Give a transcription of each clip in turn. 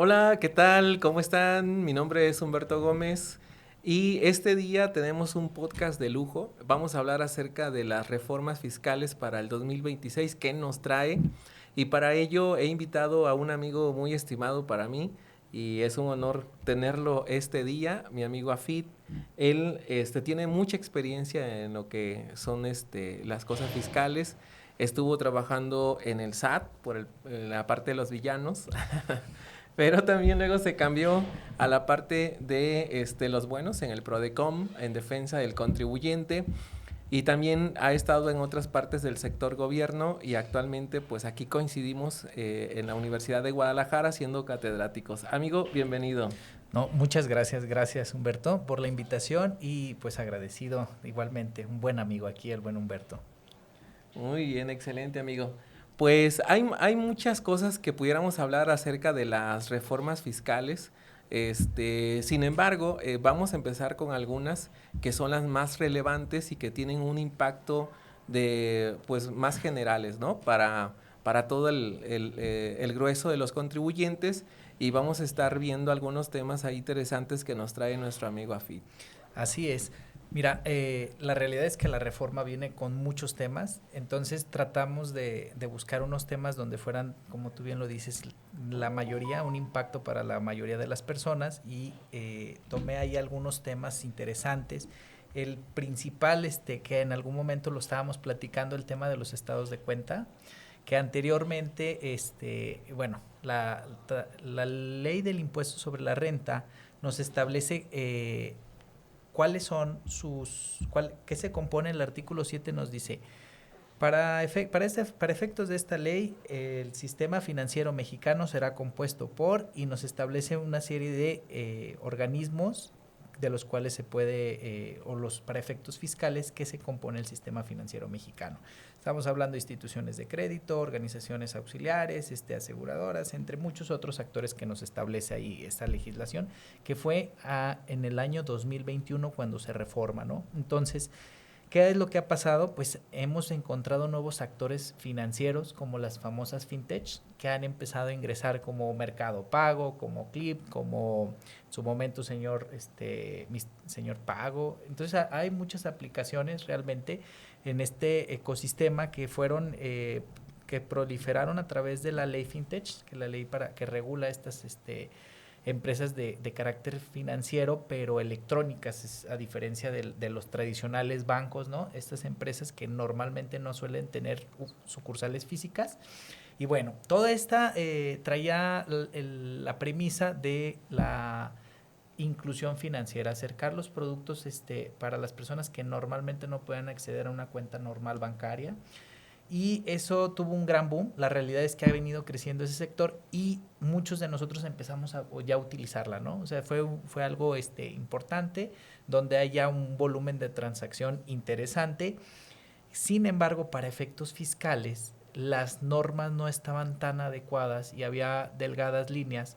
Hola, ¿qué tal? ¿Cómo están? Mi nombre es Humberto Gómez y este día tenemos un podcast de lujo. Vamos a hablar acerca de las reformas fiscales para el 2026 que nos trae, y para ello he invitado a un amigo muy estimado para mí y es un honor tenerlo este día, mi amigo Afid. Él tiene mucha experiencia en lo que son las cosas fiscales. Estuvo trabajando en el SAT en la parte de los villanos. Pero también luego se cambió a la parte de los buenos en el PRODECOM, en defensa del contribuyente, y también ha estado en otras partes del sector gobierno, y actualmente pues aquí coincidimos en la Universidad de Guadalajara siendo catedráticos. Amigo, bienvenido. No, muchas gracias Humberto por la invitación y pues agradecido igualmente, un buen amigo aquí, el buen Humberto. Muy bien, excelente amigo. Pues hay muchas cosas que pudiéramos hablar acerca de las reformas fiscales. Sin embargo, vamos a empezar con algunas que son las más relevantes y que tienen un impacto de, pues, más generales, ¿no? Para todo el grueso de los contribuyentes, y vamos a estar viendo algunos temas ahí interesantes que nos trae nuestro amigo Afid. Así es. Mira, la realidad es que la reforma viene con muchos temas, entonces tratamos de buscar unos temas donde fueran, como tú bien lo dices, la mayoría, un impacto para la mayoría de las personas y tomé ahí algunos temas interesantes. El principal, que en algún momento lo estábamos platicando, el tema de los estados de cuenta, que anteriormente, bueno, la ley del impuesto sobre la renta nos establece cuáles son qué se compone el artículo 7 nos dice, para efectos de esta ley, el sistema financiero mexicano será compuesto por, y nos establece una serie de organismos de los cuales se puede, para efectos fiscales, que se compone el sistema financiero mexicano. Estamos hablando de instituciones de crédito, organizaciones auxiliares, aseguradoras, entre muchos otros actores que nos establece ahí esta legislación, que fue en el año 2021 cuando se reforma, ¿no? Entonces, ¿qué es lo que ha pasado? Pues hemos encontrado nuevos actores financieros como las famosas fintech que han empezado a ingresar como Mercado Pago, como Clip, como en su momento señor Pago. Entonces hay muchas aplicaciones realmente en este ecosistema que fueron que proliferaron a través de la ley fintech, que es la ley que regula estas empresas de carácter financiero, pero electrónicas, a diferencia de los tradicionales bancos, ¿no? Estas empresas que normalmente no suelen tener sucursales físicas. Y bueno, toda esta traía la premisa de la inclusión financiera, acercar los productos para las personas que normalmente no pueden acceder a una cuenta normal bancaria, y eso tuvo un gran boom. La realidad es que ha venido creciendo ese sector y muchos de nosotros empezamos ya a utilizarla, ¿no? O sea, fue algo importante, donde hay ya un volumen de transacción interesante. Sin embargo, para efectos fiscales, las normas no estaban tan adecuadas y había delgadas líneas.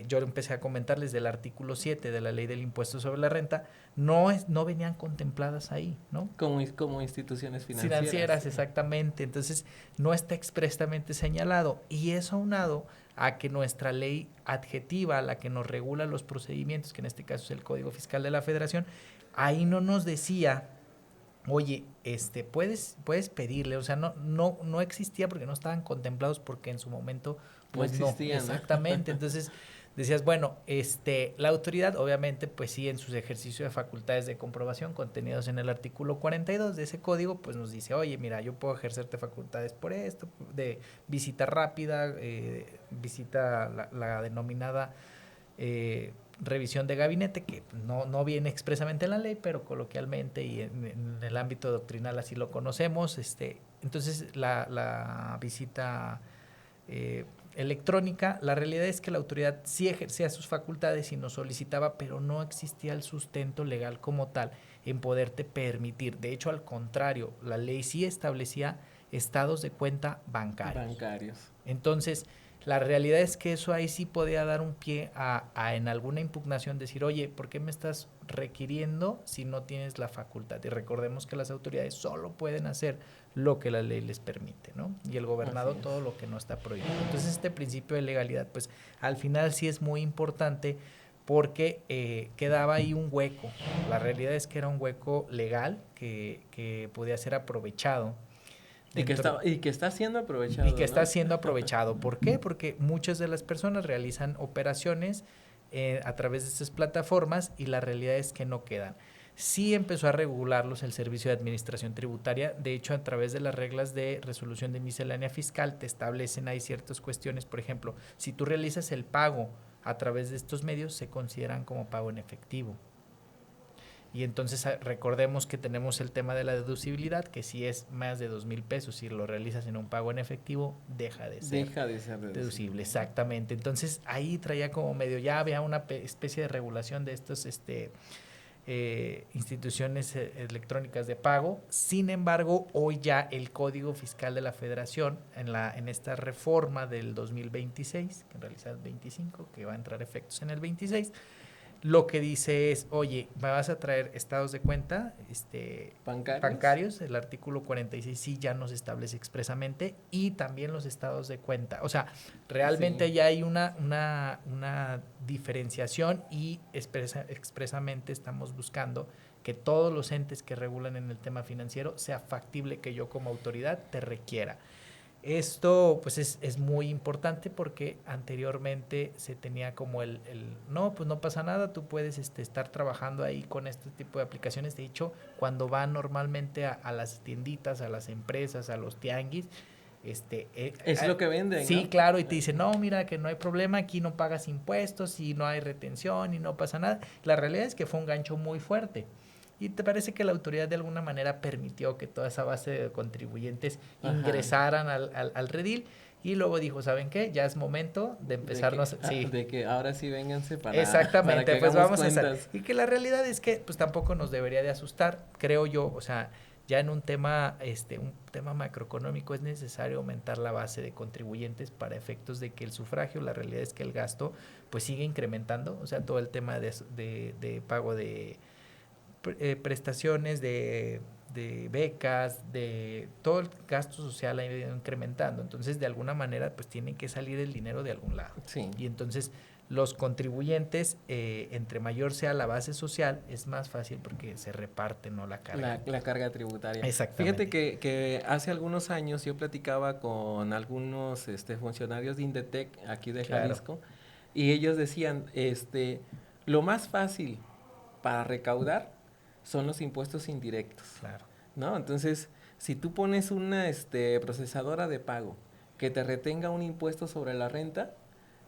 Yo empecé a comentarles del artículo 7 de la ley del impuesto sobre la renta, no venían contempladas ahí, ¿no? Como instituciones Financieras, financieras. exactamente. Entonces, no está expresamente señalado. Y eso aunado a que nuestra ley adjetiva, la que nos regula los procedimientos, que en este caso es el Código Fiscal de la Federación, ahí no nos decía, oye, puedes pedirle, o sea, no existía porque no estaban contemplados, porque en su momento, No pues no, existían, ¿no? exactamente. Entonces decías, bueno, la autoridad, obviamente, pues sí, en sus ejercicios de facultades de comprobación contenidos en el artículo 42 de ese código, pues nos dice, oye, mira, yo puedo ejercerte facultades por esto, de visita rápida, visita la denominada eh, revisión de gabinete, que no viene expresamente en la ley, pero coloquialmente y en el ámbito doctrinal así lo conocemos. Entonces, la visita electrónica, la realidad es que la autoridad sí ejercía sus facultades y nos solicitaba, pero no existía el sustento legal como tal en poderte permitir. De hecho, al contrario, la ley sí establecía estados de cuenta bancarios. Bancarios. Entonces, La realidad es que eso ahí sí podía dar un pie en alguna impugnación decir, oye, ¿por qué me estás requiriendo si no tienes la facultad? Y recordemos que las autoridades solo pueden hacer lo que la ley les permite, ¿no? Y el gobernador todo lo que no está prohibido. Entonces este principio de legalidad, pues al final sí es muy importante porque quedaba ahí un hueco. La realidad es que era un hueco legal que podía ser aprovechado. Y que está siendo aprovechado. Y que está ¿no? siendo aprovechado. ¿Por qué? Porque muchas de las personas realizan operaciones a través de estas plataformas y la realidad es que no quedan. Sí empezó a regularlos el Servicio de Administración Tributaria. De hecho, a través de las reglas de resolución de miscelánea fiscal te establecen ahí ciertas cuestiones. Por ejemplo, si tú realizas el pago a través de estos medios, se consideran como pago en efectivo. Y entonces recordemos que tenemos el tema de la deducibilidad, que si es más de 2,000 pesos, si lo realizas en un pago en efectivo, deja de ser deducible. Exactamente. Entonces ahí traía como medio, ya había una especie de regulación de estos instituciones electrónicas de pago. Sin embargo, hoy ya el Código Fiscal de la Federación, en esta reforma del 2026, que en realidad es 25, que va a entrar a efectos en el 26, lo que dice es, oye, me vas a traer estados de cuenta bancarios, el artículo 46 sí ya nos establece expresamente, y también los estados de cuenta. O sea, realmente ya hay una diferenciación y expresamente estamos buscando que todos los entes que regulan en el tema financiero sea factible que yo como autoridad te requiera. Esto pues es muy importante porque anteriormente se tenía como no, pues no pasa nada, tú puedes estar trabajando ahí con este tipo de aplicaciones. De hecho, cuando van normalmente a las tienditas, a las empresas, a los tianguis, es lo que venden, sí, ¿no? claro, y te dicen, no, mira que no hay problema, aquí no pagas impuestos y no hay retención y no pasa nada. La realidad es que fue un gancho muy fuerte. ¿Y te parece que la autoridad de alguna manera permitió que toda esa base de contribuyentes ingresaran al redil? Y luego dijo, ¿saben qué? Ya es momento de empezarnos... De que ahora sí vénganse Exactamente, para que pues hagamos vamos cuentas. a hacer. Y que la realidad es que pues tampoco nos debería de asustar, creo yo, o sea, ya en un tema macroeconómico es necesario aumentar la base de contribuyentes para efectos de que el sufragio, la realidad es que el gasto pues sigue incrementando, o sea, todo el tema de pago de prestaciones, de becas, de todo el gasto social ha ido incrementando. Entonces, de alguna manera, pues tiene que salir el dinero de algún lado. Sí. Y entonces, los contribuyentes, entre mayor sea la base social, es más fácil porque se reparte, ¿no? La carga. La carga tributaria. Exactamente. Fíjate que hace algunos años yo platicaba con algunos funcionarios de Indetec, aquí de Jalisco, y ellos decían, lo más fácil para recaudar son los impuestos indirectos. Claro. ¿No? Entonces, si tú pones una procesadora de pago que te retenga un impuesto sobre la renta,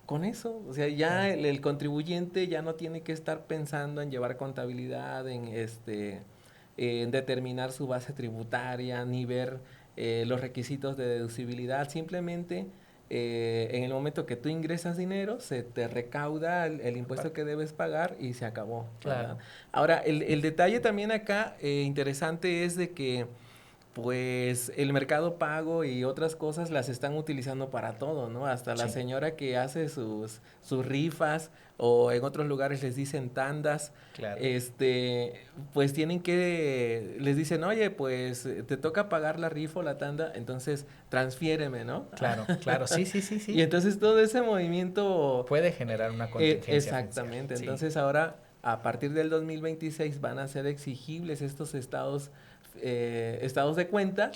con eso, o sea, ya el contribuyente ya no tiene que estar pensando en llevar contabilidad, en determinar su base tributaria, ni ver los requisitos de deducibilidad, simplemente en el momento que tú ingresas dinero, se te recauda el impuesto que debes pagar y se acabó. Claro. Ahora, el detalle también acá interesante es de que pues el mercado pago y otras cosas las están utilizando para todo, ¿no? Hasta la señora que hace sus rifas o en otros lugares les dicen tandas, claro. Pues les dicen, oye, pues te toca pagar la rifa o la tanda, entonces transfiéreme, ¿no? Claro, sí. Y entonces todo ese movimiento puede generar una contingencia. Exactamente, entonces ahora a partir del 2026 van a ser exigibles estos estados de cuenta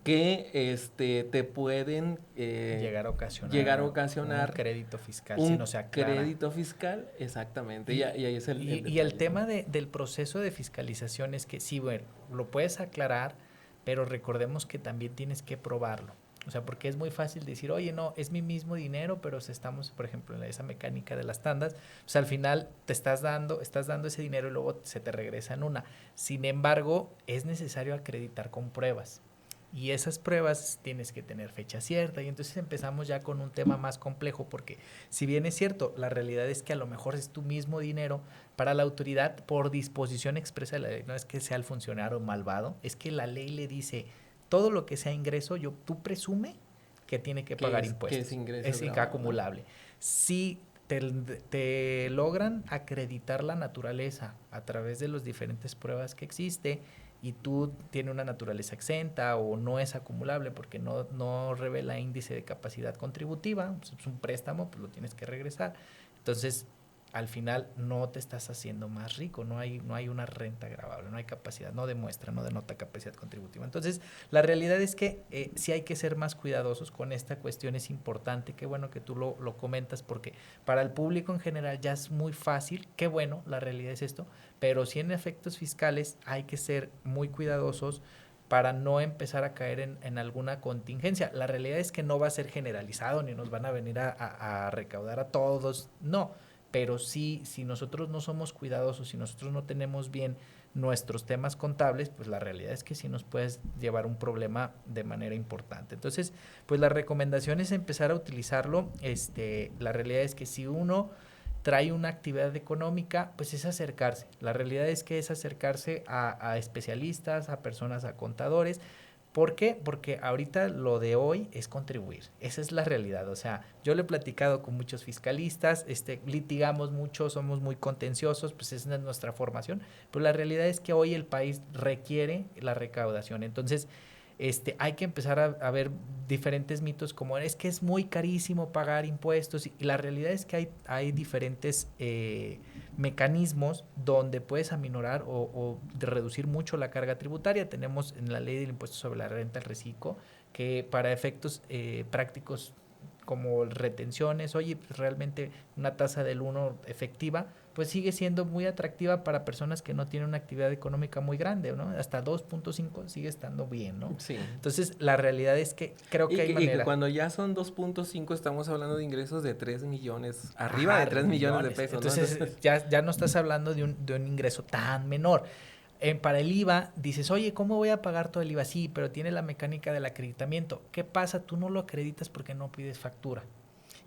que te pueden llegar a ocasionar un crédito fiscal si no se aclara. Crédito fiscal, exactamente. Y ahí es el tema del proceso de fiscalización es que sí, bueno, lo puedes aclarar, pero recordemos que también tienes que probarlo. O sea, porque es muy fácil decir, oye, no, es mi mismo dinero, pero si estamos, por ejemplo, en esa mecánica de las tandas, o sea, al final estás dando ese dinero y luego se te regresa en una. Sin embargo, es necesario acreditar con pruebas. Y esas pruebas tienes que tener fecha cierta. Y entonces empezamos ya con un tema más complejo, porque si bien es cierto, la realidad es que a lo mejor es tu mismo dinero, para la autoridad por disposición expresa de la ley, no es que sea el funcionario malvado, es que la ley le dice, todo lo que sea ingreso, tú presume que tiene que pagar impuestos. ¿Qué es ingreso es grabado, acumulable. ¿No? Si te logran acreditar la naturaleza a través de las diferentes pruebas que existe y tú tienes una naturaleza exenta o no es acumulable porque no revela índice de capacidad contributiva, pues es un préstamo, pues lo tienes que regresar. Entonces, al final no te estás haciendo más rico, no hay una renta gravable, no hay capacidad, no denota capacidad contributiva. Entonces, la realidad es que sí hay que ser más cuidadosos con esta cuestión, es importante, qué bueno que tú lo comentas, porque para el público en general ya es muy fácil, qué bueno, la realidad es esto, pero sí en efectos fiscales hay que ser muy cuidadosos para no empezar a caer en alguna contingencia. La realidad es que no va a ser generalizado, ni nos van a venir a recaudar a todos, no, pero sí, si nosotros no somos cuidadosos, si nosotros no tenemos bien nuestros temas contables, pues la realidad es que sí nos puedes llevar un problema de manera importante. Entonces, pues la recomendación es empezar a utilizarlo. La realidad es que si uno trae una actividad económica, pues es acercarse. La realidad es que es acercarse a especialistas, a personas, a contadores. ¿Por qué? Porque ahorita lo de hoy es contribuir. Esa es la realidad. O sea, yo le he platicado con muchos fiscalistas, litigamos mucho, somos muy contenciosos, pues esa es nuestra formación. Pero la realidad es que hoy el país requiere la recaudación. Entonces, hay que empezar a ver diferentes mitos como es que es muy carísimo pagar impuestos y la realidad es que hay diferentes mecanismos donde puedes aminorar o reducir mucho la carga tributaria. Tenemos en la ley del impuesto sobre la renta el reciclo, que para efectos prácticos como retenciones, oye, pues realmente una tasa del 1 efectiva, pues sigue siendo muy atractiva para personas que no tienen una actividad económica muy grande, ¿no? Hasta 2.5 sigue estando bien, ¿no? Sí. Entonces, la realidad es que creo que hay manera. Y que cuando ya son 2.5 estamos hablando de ingresos de 3 millones, arriba de 3 millones de pesos, Entonces, ¿no? ya no estás hablando de un ingreso tan menor. Para el IVA dices, oye, ¿cómo voy a pagar todo el IVA? Sí, pero tiene la mecánica del acreditamiento. ¿Qué pasa? Tú no lo acreditas porque no pides factura.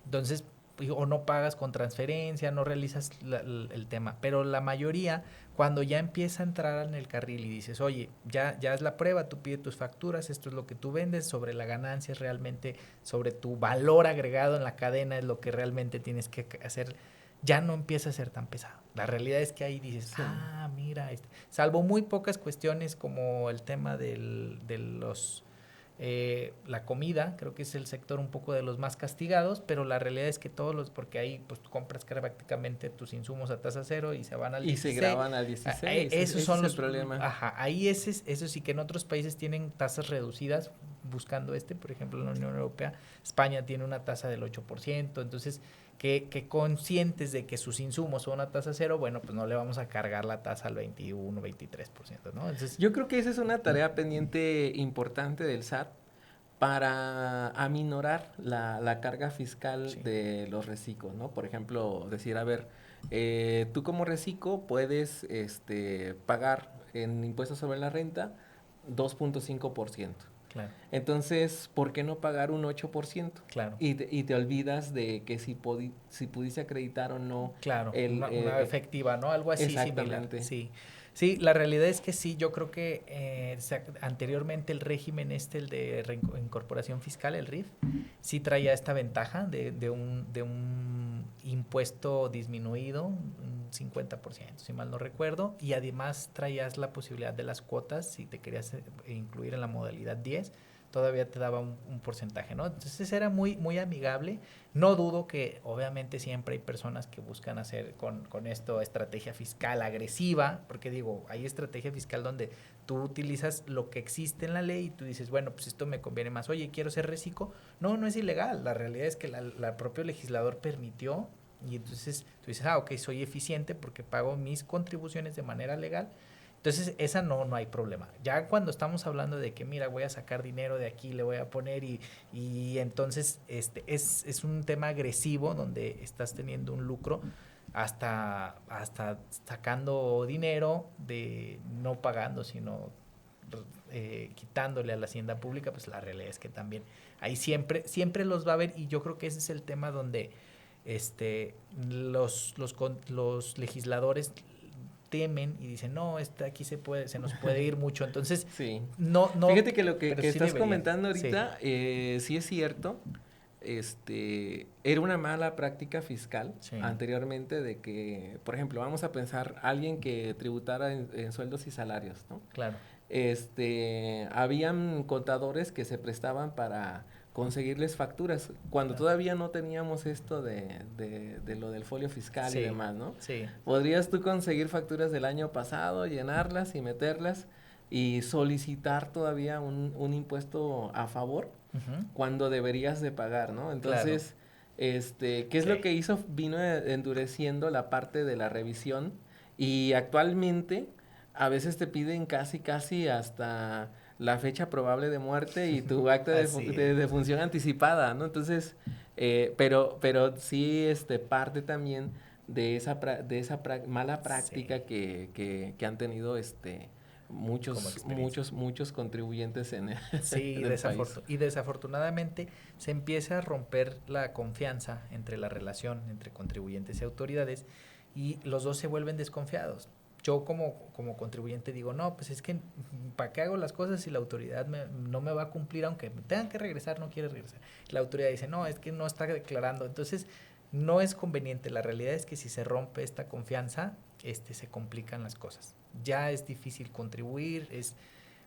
Entonces, o no pagas con transferencia, no realizas el tema. Pero la mayoría, cuando ya empieza a entrar en el carril y dices, oye, ya es la prueba, tú pides tus facturas, esto es lo que tú vendes, sobre la ganancia es realmente, sobre tu valor agregado en la cadena es lo que realmente tienes que hacer, ya no empieza a ser tan pesado. La realidad es que ahí dices, sí, mira, salvo muy pocas cuestiones como el tema de los la comida, creo que es el sector un poco de los más castigados, pero la realidad es que porque ahí pues tú compras prácticamente tus insumos a tasa cero y se van al 16. Y se graban al 16, esos son es el problema. Ajá, ahí eso sí que en otros países tienen tasas reducidas buscando por ejemplo en la Unión Europea, España tiene una tasa del 8%, entonces que conscientes de que sus insumos son a tasa cero, bueno, pues no le vamos a cargar la tasa al 21, 23%, ¿no? Entonces, yo creo que esa es una tarea pendiente importante del SAT para aminorar la carga fiscal de los reciclos, ¿no? Por ejemplo, decir, a ver, tú como reciclo puedes pagar en impuestos sobre la renta 2.5%. Claro. Entonces, ¿por qué no pagar un 8%? Claro. Y te olvidas de que si pudiste acreditar o no. Claro, una efectiva, ¿no? Algo así similar. Sí, la realidad es que sí, yo creo que anteriormente el régimen el de reincorporación fiscal, el RIF, sí traía esta ventaja de un impuesto disminuido, un 50%, si mal no recuerdo, y además traías la posibilidad de las cuotas, si te querías incluir en la modalidad 10, todavía te daba un porcentaje, ¿no? Entonces era muy, muy amigable. No dudo que obviamente siempre hay personas que buscan hacer con esto estrategia fiscal agresiva, porque digo, hay estrategia fiscal donde tú utilizas lo que existe en la ley y tú dices, bueno, pues esto me conviene más. Oye, quiero ser reciclo. No es ilegal. La realidad es que la propio legislador permitió y entonces tú dices, ok, soy eficiente porque pago mis contribuciones de manera legal. Entonces, esa no hay problema. Ya cuando estamos hablando de que, mira, voy a sacar dinero de aquí, le voy a poner y entonces es un tema agresivo donde estás teniendo un lucro hasta sacando dinero de no pagando, sino quitándole a la hacienda pública, pues la realidad es que también ahí siempre los va a haber y yo creo que ese es el tema donde los legisladores temen y dicen, no, aquí se nos puede ir mucho. Entonces, Sí. no. Fíjate que lo que pero sí estás deberían. comentando ahorita, sí es cierto. Era una mala práctica fiscal Sí. anteriormente de que, por ejemplo, vamos a pensar alguien que tributara en sueldos y salarios, ¿no? Claro. Habían contadores que se prestaban para conseguirles facturas cuando Claro. todavía no teníamos esto de lo del folio fiscal y Sí, demás, ¿no? sí. Podrías tú conseguir facturas del año pasado, llenarlas y meterlas y solicitar todavía un impuesto a favor Ujú. cuando deberías de pagar, ¿no? Claro. Entonces, ¿qué es Sí. lo que hizo? Vino endureciendo la parte de la revisión y actualmente a veces te piden casi hasta la fecha probable de muerte y tu acta Así es. de función anticipada, ¿no? Entonces, pero sí, parte también de mala Sí. práctica que han tenido, Como experiencia. muchos contribuyentes Sí, en el país. y desafortunadamente se empieza a romper la confianza entre la relación entre contribuyentes y autoridades y los dos se vuelven desconfiados. Yo como contribuyente digo, no, pues es que ¿para qué hago las cosas si la autoridad no me va a cumplir aunque me tengan que regresar, no quiere regresar? La autoridad dice, no, es que no está declarando. Entonces, no es conveniente. La realidad es que si se rompe esta confianza, se complican las cosas. Ya es difícil contribuir,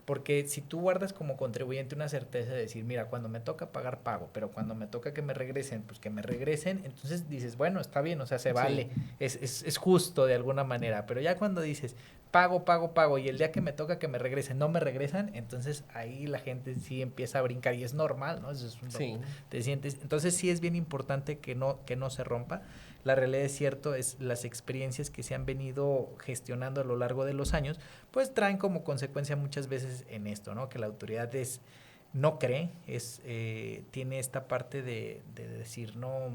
porque si tú guardas como contribuyente una certeza de decir, mira, cuando me toca pagar, pago, pero cuando me toca que me regresen, pues que me regresen, entonces dices, bueno, está bien, o sea, se vale, Sí. es justo de alguna manera, pero ya cuando dices, pago, y el día que me toca que me regresen, no me regresan, entonces ahí la gente sí empieza a brincar y es normal, ¿no? Eso es Sí. te sientes, entonces sí es bien importante que no se rompa. La realidad es cierto, es las experiencias que se han venido gestionando a lo largo de los años, pues traen como consecuencia muchas veces en esto, ¿no? Que la autoridad no cree, tiene esta parte de decir, no,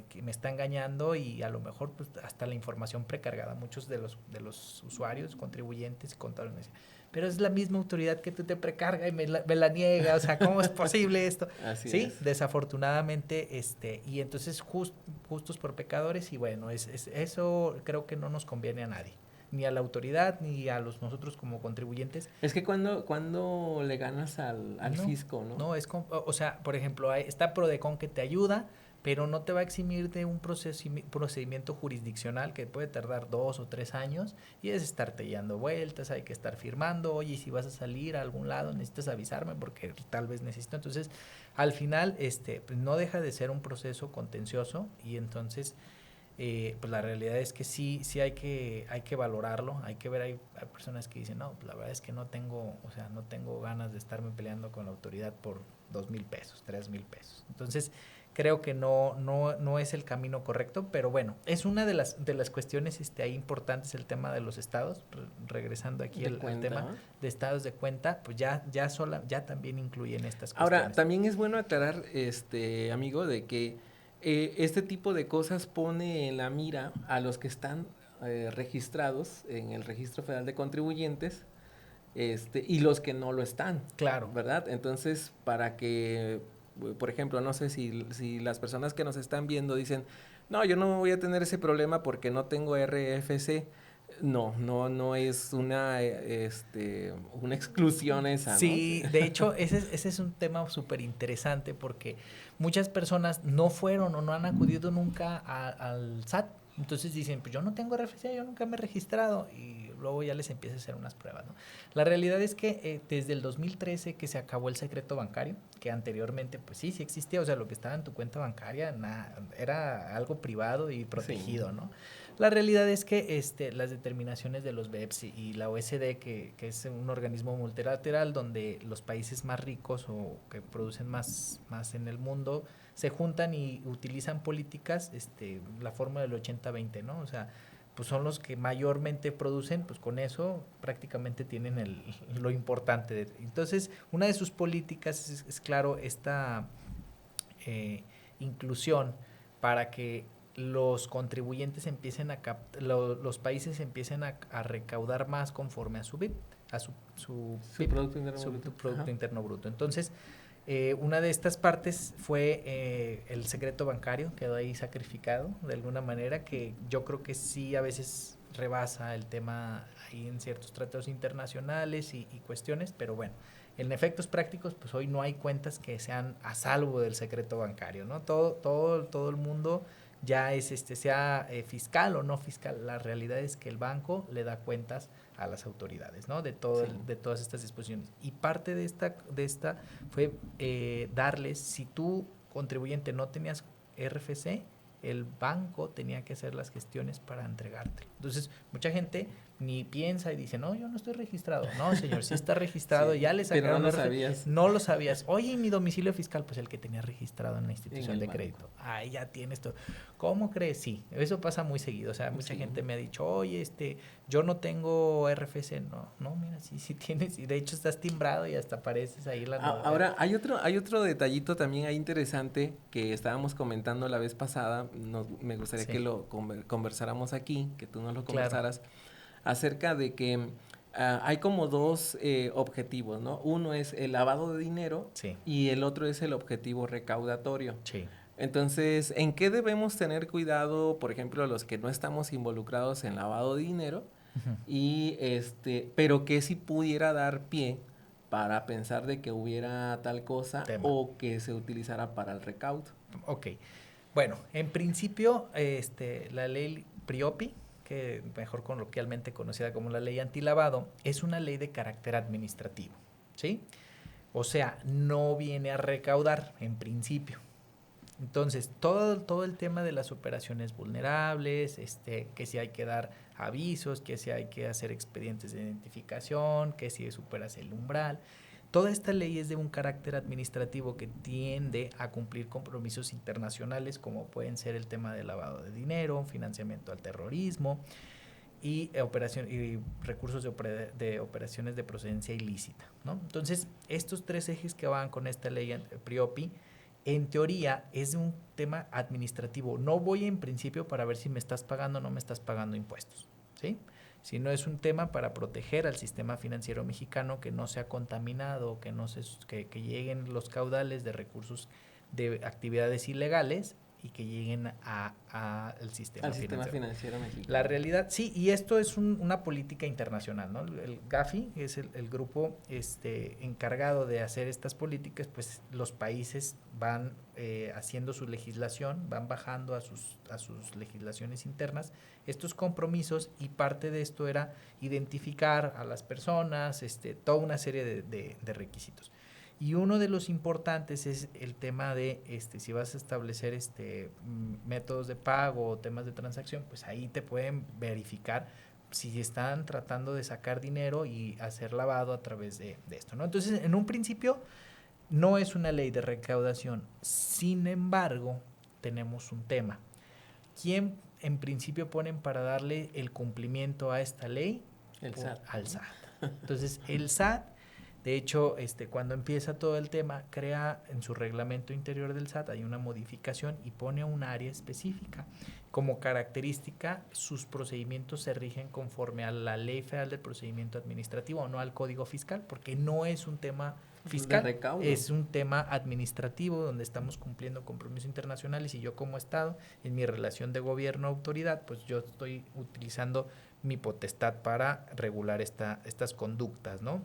que me está engañando y a lo mejor pues, hasta la información precargada. Muchos de los usuarios, contribuyentes y contadores me dicen, pero es la misma autoridad que tú te precarga y me la niega, o sea, ¿cómo es posible esto? Así Sí, es. desafortunadamente, y entonces justos por pecadores y bueno, eso creo que no nos conviene a nadie, ni a la autoridad, ni a nosotros como contribuyentes. Es que cuando le ganas al No, fisco, ¿no? no, o sea, por ejemplo, está Prodecon que te ayuda, pero no te va a eximir de un procedimiento jurisdiccional que puede tardar 2 o 3 años y es estarte dando vueltas, hay que estar firmando, oye, si vas a salir a algún lado necesitas avisarme porque tal vez necesito. Entonces, al final, pues no deja de ser un proceso contencioso y entonces pues la realidad es que sí hay que valorarlo, hay que ver, hay personas que dicen, no, pues la verdad es que no tengo ganas de estarme peleando con la autoridad por 2,000 pesos, 3,000 pesos. Entonces, creo que no es el camino correcto, pero bueno, es una de las cuestiones ahí importantes el tema de los estados, regresando aquí al tema de estados de cuenta, pues ya también incluyen estas cuestiones. Ahora, también es bueno aclarar, amigo, de que este tipo de cosas pone en la mira a los que están registrados en el Registro Federal de Contribuyentes, y los que no lo están. Claro. ¿Verdad? Entonces, para que, por ejemplo, no sé si las personas que nos están viendo dicen, no, yo no voy a tener ese problema porque no tengo RFC. No es una exclusión esa, ¿no? Sí, de hecho, ese es un tema súper interesante porque muchas personas no fueron o no han acudido nunca al SAT. Entonces dicen, pues yo no tengo RFC, yo nunca me he registrado y luego ya les empieza a hacer unas pruebas, ¿no? La realidad es que desde el 2013 que se acabó el secreto bancario, que anteriormente pues sí existía, o sea, lo que estaba en tu cuenta bancaria era algo privado y protegido, Sí. ¿no? La realidad es que las determinaciones de los BEPS y la OSD, que es un organismo multilateral donde los países más ricos o que producen más en el mundo se juntan y utilizan políticas, la forma del 80-20, ¿no? O sea, pues son los que mayormente producen, pues con eso prácticamente tienen lo importante. Entonces, una de sus políticas es claro, esta inclusión para que los contribuyentes empiecen los países empiecen a recaudar más conforme a su BIP, a su PIB, Producto Interno Bruto. Producto Interno Bruto. Entonces, una de estas partes fue el secreto bancario, quedó ahí sacrificado de alguna manera, que yo creo que sí a veces rebasa el tema ahí en ciertos tratados internacionales y cuestiones, pero bueno, en efectos prácticos, pues hoy no hay cuentas que sean a salvo del secreto bancario, ¿no? Todo el mundo ya es sea fiscal o no fiscal, la realidad es que el banco le da cuentas a las autoridades, ¿no? De todas estas disposiciones. Y parte de esta fue darles, si tú, contribuyente, no tenías RFC, el banco tenía que hacer las gestiones para entregártelo. Entonces, mucha gente ni piensa y dice, no, yo no estoy registrado. No, señor, sí está registrado, sí, ya le sacaron. Pero no lo sabías. No lo sabías. Oye, ¿y mi domicilio fiscal? Pues el que tenía registrado en la institución de crédito. Ahí ya tienes todo. ¿Cómo crees? Sí, eso pasa muy seguido. O sea, mucha gente me ha dicho, oye, yo no tengo RFC. No, mira, sí tienes. Y de hecho estás timbrado y hasta apareces ahí la Ahora, hay otro detallito también ahí interesante que estábamos comentando la vez pasada. Me gustaría que lo conversáramos aquí, que tú nos lo conversaras. Claro. Acerca de que hay como dos objetivos, ¿no? Uno es el lavado de dinero y el otro es el objetivo recaudatorio. Sí. Entonces, ¿en qué debemos tener cuidado, por ejemplo, los que no estamos involucrados en lavado de dinero? Y pero que si pudiera dar pie para pensar de que hubiera tal cosa o que se utilizara para el recaudo. Ok. Bueno, en principio, la ley PRIOPI, que mejor coloquialmente conocida como la ley antilavado, es una ley de carácter administrativo, ¿sí? O sea, no viene a recaudar en principio. Entonces, todo el tema de las operaciones vulnerables, que si hay que dar avisos, que si hay que hacer expedientes de identificación, que si superas el umbral, toda esta ley es de un carácter administrativo que tiende a cumplir compromisos internacionales como pueden ser el tema del lavado de dinero, financiamiento al terrorismo y recursos de operaciones de procedencia ilícita, ¿no? Entonces, estos tres ejes que van con esta ley PRIOPI, en teoría es un tema administrativo. No voy en principio para ver si me estás pagando o no me estás pagando impuestos, ¿sí? Sino es un tema para proteger al sistema financiero mexicano, que no sea contaminado, que lleguen los caudales de recursos de actividades ilegales y que lleguen al sistema financiero mexicano. La realidad, sí, y esto es una política internacional, ¿no? El GAFI es el grupo encargado de hacer estas políticas, pues los países van haciendo su legislación, van bajando a sus legislaciones internas estos compromisos, y parte de esto era identificar a las personas, toda una serie de requisitos. Y uno de los importantes es el tema de si vas a establecer métodos de pago o temas de transacción, pues ahí te pueden verificar si están tratando de sacar dinero y hacer lavado a través de esto, ¿no? Entonces, en un principio, no es una ley de recaudación. Sin embargo, tenemos un tema. ¿Quién en principio ponen para darle el cumplimiento a esta ley? El SAT. Al SAT. Entonces, el SAT, de hecho, cuando empieza todo el tema, crea en su reglamento interior del SAT, hay una modificación y pone un área específica. Como característica, sus procedimientos se rigen conforme a la Ley Federal del Procedimiento Administrativo, no al Código Fiscal, porque no es un tema fiscal, es un tema administrativo donde estamos cumpliendo compromisos internacionales, y yo como Estado, en mi relación de gobierno-autoridad, pues yo estoy utilizando mi potestad para regular estas conductas, ¿no?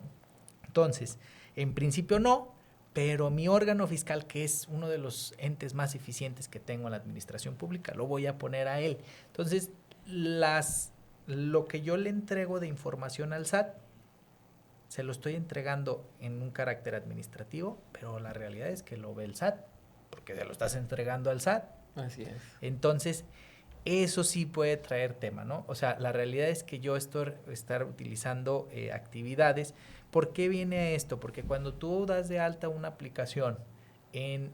Entonces, en principio no, pero mi órgano fiscal, que es uno de los entes más eficientes que tengo en la administración pública, lo voy a poner a él. Entonces, lo que yo le entrego de información al SAT, se lo estoy entregando en un carácter administrativo, pero la realidad es que lo ve el SAT, porque se lo estás entregando al SAT. Así es. Entonces, eso sí puede traer tema, ¿no? O sea, la realidad es que yo estar utilizando actividades. ¿Por qué viene esto? Porque cuando tú das de alta una aplicación en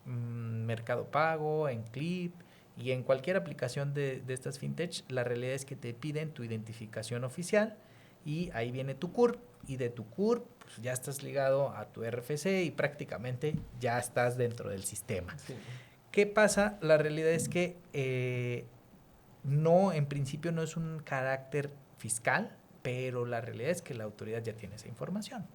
Mercado Pago, en Clip y en cualquier aplicación de estas fintech, la realidad es que te piden tu identificación oficial y ahí viene tu CURP, y de tu CURP pues ya estás ligado a tu RFC y prácticamente ya estás dentro del sistema. Sí. ¿Qué pasa? La realidad es que no, en principio no es un carácter fiscal, pero la realidad es que la autoridad ya tiene esa información.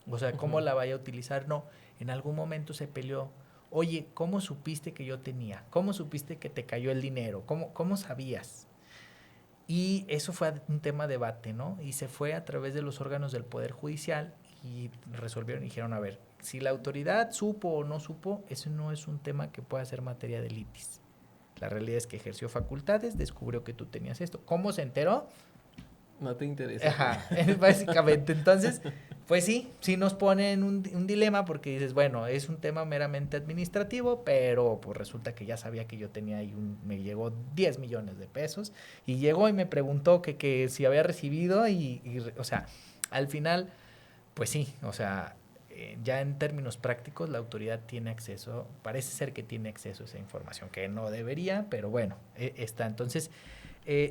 O sea, ¿cómo la vaya a utilizar? No, en algún momento se peleó. Oye, ¿cómo supiste que yo tenía? ¿Cómo supiste que te cayó el dinero? ¿Cómo sabías? Y eso fue un tema de debate, ¿no? Y se fue a través de los órganos del Poder Judicial y resolvieron y dijeron, a ver, si la autoridad supo o no supo, eso no es un tema que pueda ser materia de litis. La realidad es que ejerció facultades, descubrió que tú tenías esto. ¿Cómo se enteró? No te interesa. Ajá, básicamente. Entonces, pues sí nos ponen un dilema porque dices, bueno, es un tema meramente administrativo, pero pues resulta que ya sabía que yo tenía ahí me llegó 10 millones de pesos y llegó y me preguntó que si había recibido o sea, al final, pues sí, o sea, ya en términos prácticos la autoridad tiene acceso, parece ser que tiene acceso a esa información, que no debería, pero bueno, está. Entonces,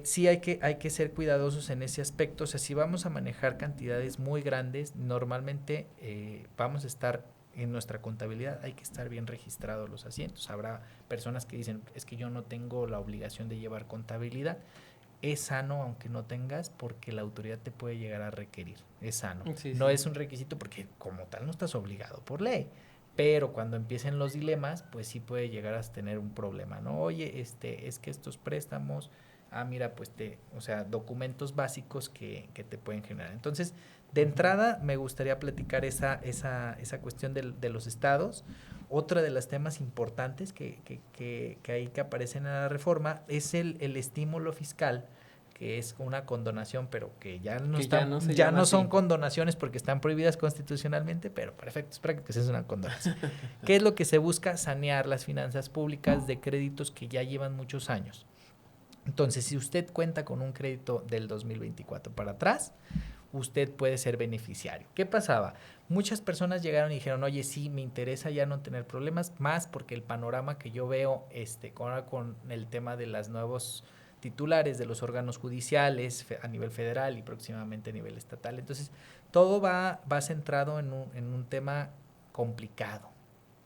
sí hay que ser cuidadosos en ese aspecto. O sea, si vamos a manejar cantidades muy grandes, normalmente vamos a estar en nuestra contabilidad, hay que estar bien registrados los asientos. Habrá personas que dicen, es que yo no tengo la obligación de llevar contabilidad. Es sano aunque no tengas, porque la autoridad te puede llegar a requerir. Es sano. Sí, no sí. es un requisito porque como tal no estás obligado por ley. Pero cuando empiecen los dilemas, pues sí puede llegar a tener un problema, ¿no? Oye, es que estos préstamos, mira, pues o sea, documentos básicos que te pueden generar. Entonces, de entrada, me gustaría platicar esa cuestión de los estados. Otra de los temas importantes que hay que aparecen en la reforma es el estímulo fiscal, que es una condonación, pero que ya no, que están, ya no son así. condonaciones porque están prohibidas constitucionalmente, pero para efectos prácticos es una condonación. ¿Qué es lo que se busca? Sanear las finanzas públicas de créditos que ya llevan muchos años. Entonces, si usted cuenta con un crédito del 2024 para atrás, usted puede ser beneficiario. ¿Qué pasaba? Muchas personas llegaron y dijeron, oye, sí, me interesa ya no tener problemas, más porque el panorama que yo veo ahora con el tema de los nuevos titulares de los órganos judiciales a nivel federal y próximamente a nivel estatal. Entonces, todo va centrado en un tema complicado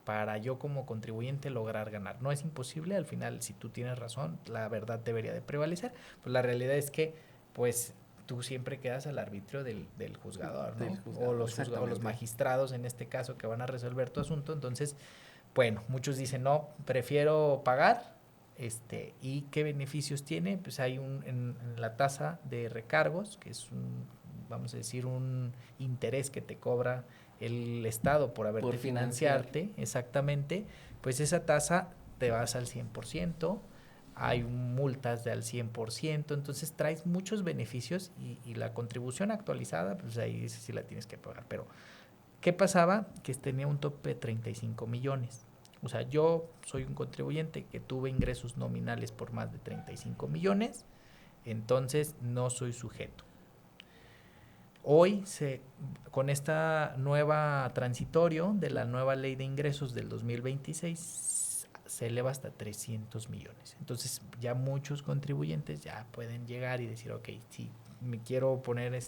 para yo como contribuyente lograr ganar. No es imposible, al final, si tú tienes razón, la verdad debería de prevalecer. Pues la realidad es que, pues, tú siempre quedas al arbitrio del juzgador, ¿no? O los magistrados, en este caso, que van a resolver tu asunto. Entonces, bueno, muchos dicen, no, prefiero pagar. ¿Y qué beneficios tiene? Pues hay en la tasa de recargos, que es vamos a decir, un interés que te cobra el Estado por haberte financiarte, exactamente, pues esa tasa te vas al 100%, hay multas de al 100%, entonces traes muchos beneficios y la contribución actualizada, pues ahí sí la tienes que pagar. Pero, ¿qué pasaba? Que tenía un tope de 35 millones. O sea, yo soy un contribuyente que tuve ingresos nominales por más de 35 millones, entonces no soy sujeto. Hoy, con esta nueva transitorio de la nueva ley de ingresos del 2026, se eleva hasta 300 millones. Entonces, ya muchos contribuyentes ya pueden llegar y decir, ok, sí, me quiero poner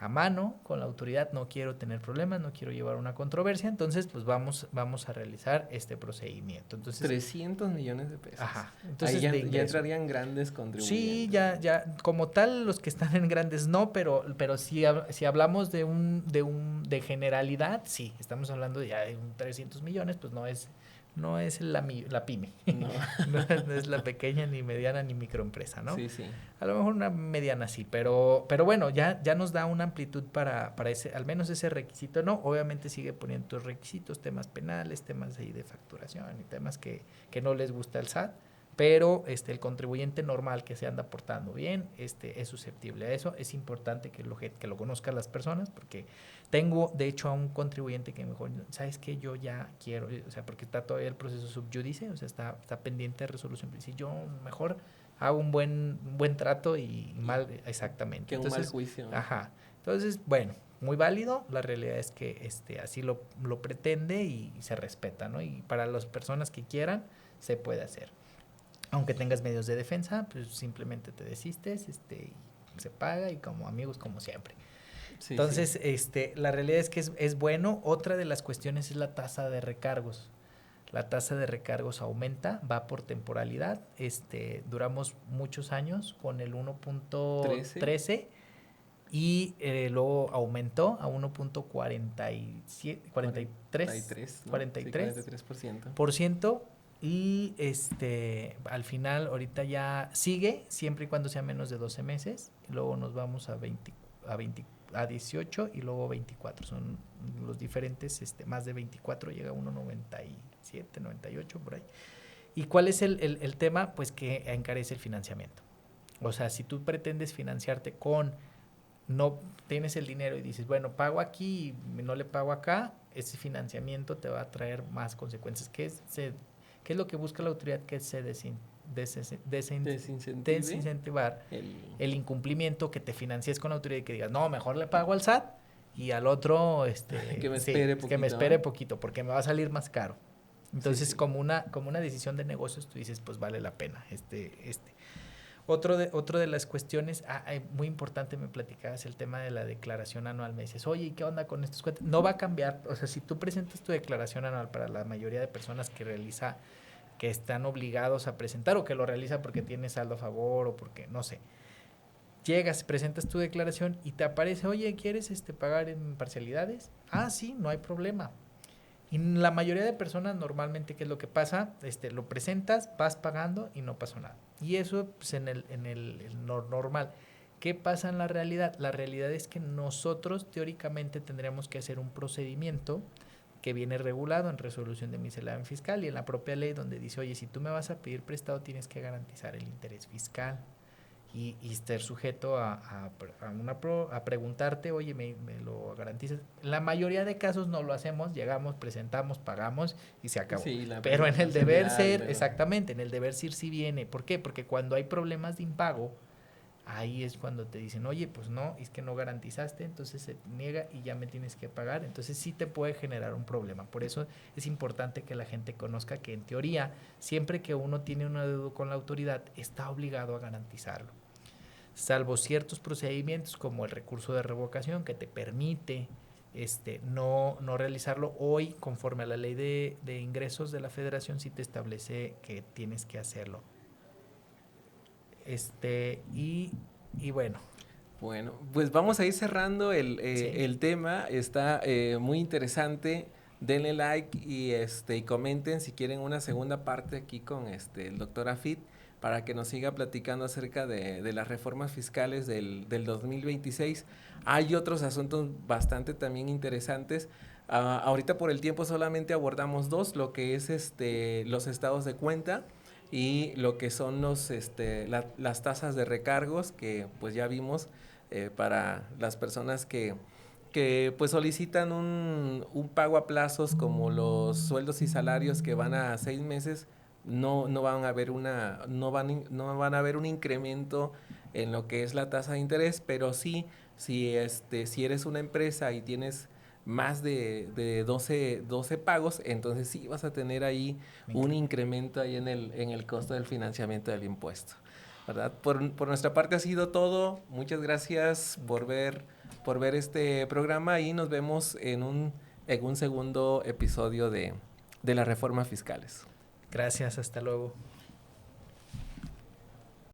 a mano con la autoridad, no quiero tener problemas, no quiero llevar una controversia, entonces pues vamos a realizar este procedimiento. Entonces, 300 millones de pesos. Ajá. Entonces, ahí ya entrarían grandes contribuyentes. Sí, ya, como tal, los que están en grandes no, pero si hablamos de generalidad, sí, estamos hablando de ya de 300 millones, pues no es la pyme, no. no es la pequeña, ni mediana, ni microempresa, ¿no? Sí, sí. A lo mejor una mediana sí, pero bueno, ya nos da una amplitud para ese, al menos ese requisito, ¿no? Obviamente sigue poniendo tus requisitos, temas penales, temas ahí de facturación y temas que no les gusta el SAT, pero el contribuyente normal que se anda portando bien, es susceptible a eso. Es importante que lo conozcan las personas, porque tengo, de hecho, a un contribuyente que me dijo, ¿sabes qué? Yo ya quiero, o sea, porque está todavía el proceso subjudice, o sea, está pendiente de resolución. Si yo mejor hago un buen trato y mal, exactamente. Que un mal juicio. Ajá. Entonces, bueno, muy válido. La realidad es que así lo pretende y se respeta, ¿no? Y para las personas que quieran, se puede hacer. Aunque tengas medios de defensa, pues simplemente te desistes, y se paga, y como amigos, como siempre. Sí, entonces, sí. La realidad es que es bueno. Otra de las cuestiones es la tasa de recargos. La tasa de recargos aumenta, va por temporalidad. Duramos muchos años con el 1.13 y luego aumentó a 1.43%. 43%. Y al final, ahorita ya sigue, siempre y cuando sea menos de 12 meses. Y luego nos vamos a 18 y luego 24. Son los diferentes, más de 24 llega a 1,97, 98 por ahí. ¿Y cuál es el tema? Pues que encarece el financiamiento. O sea, si tú pretendes financiarte no tienes el dinero y dices, bueno, pago aquí y no le pago acá, ese financiamiento te va a traer más consecuencias. ¿Qué es lo que busca la autoridad? Que se desincentivar el incumplimiento, que te financies con la autoridad y que digas, no, mejor le pago al SAT y al otro que me espere poquito, que me espere poquito porque me va a salir más caro. Entonces, como una decisión de negocios, tú dices, pues vale la pena Otro de las cuestiones, muy importante, me platicabas el tema de la declaración anual. Me dices, oye, ¿qué onda con estos cuentas? No va a cambiar. O sea, si tú presentas tu declaración anual, para la mayoría de personas que están obligados a presentar o que lo realiza porque tiene saldo a favor o porque, no sé, llegas, presentas tu declaración y te aparece, oye, ¿quieres pagar en parcialidades? Ah, sí, no hay problema. Y la mayoría de personas normalmente, ¿qué es lo que pasa? Lo presentas, vas pagando y no pasó nada. Y eso pues, en el normal. ¿Qué pasa en la realidad? La realidad es que nosotros teóricamente tendríamos que hacer un procedimiento que viene regulado en resolución de miscelánea fiscal y en la propia ley donde dice, oye, si tú me vas a pedir prestado tienes que garantizar el interés fiscal. Y estar sujeto a preguntarte, oye, ¿me lo garantizas? La mayoría de casos no lo hacemos, llegamos, presentamos, pagamos y se acabó. Sí, pero en el deber ser, exactamente, en el deber ser sí viene. ¿Por qué? Porque cuando hay problemas de impago, ahí es cuando te dicen, oye, pues no, es que no garantizaste, entonces se niega y ya me tienes que pagar. Entonces sí te puede generar un problema. Por eso es importante que la gente conozca que en teoría, siempre que uno tiene una deuda con la autoridad, está obligado a garantizarlo. Salvo ciertos procedimientos como el recurso de revocación que te permite no realizarlo, hoy conforme a la ley de ingresos de la federación sí te establece que tienes que hacerlo. Y bueno. Bueno, pues vamos a ir cerrando el tema. Está muy interesante. Denle like y comenten si quieren una segunda parte aquí con el doctor Afid para que nos siga platicando acerca de las reformas fiscales del 2026. Hay otros asuntos bastante también interesantes. Ahorita por el tiempo solamente abordamos dos, lo que es los estados de cuenta y lo que son las tasas de recargos que pues ya vimos para las personas que pues solicitan un pago a plazos como los sueldos y salarios que van a 6 meses. No van a haber no van a haber un incremento en lo que es la tasa de interés, pero sí, si eres una empresa y tienes más de 12 pagos, entonces sí vas a tener ahí un incremento ahí en el costo del financiamiento del impuesto, ¿verdad? Por nuestra parte ha sido todo. Muchas gracias por ver este programa y nos vemos en un segundo episodio de las reformas fiscales. Gracias, hasta luego.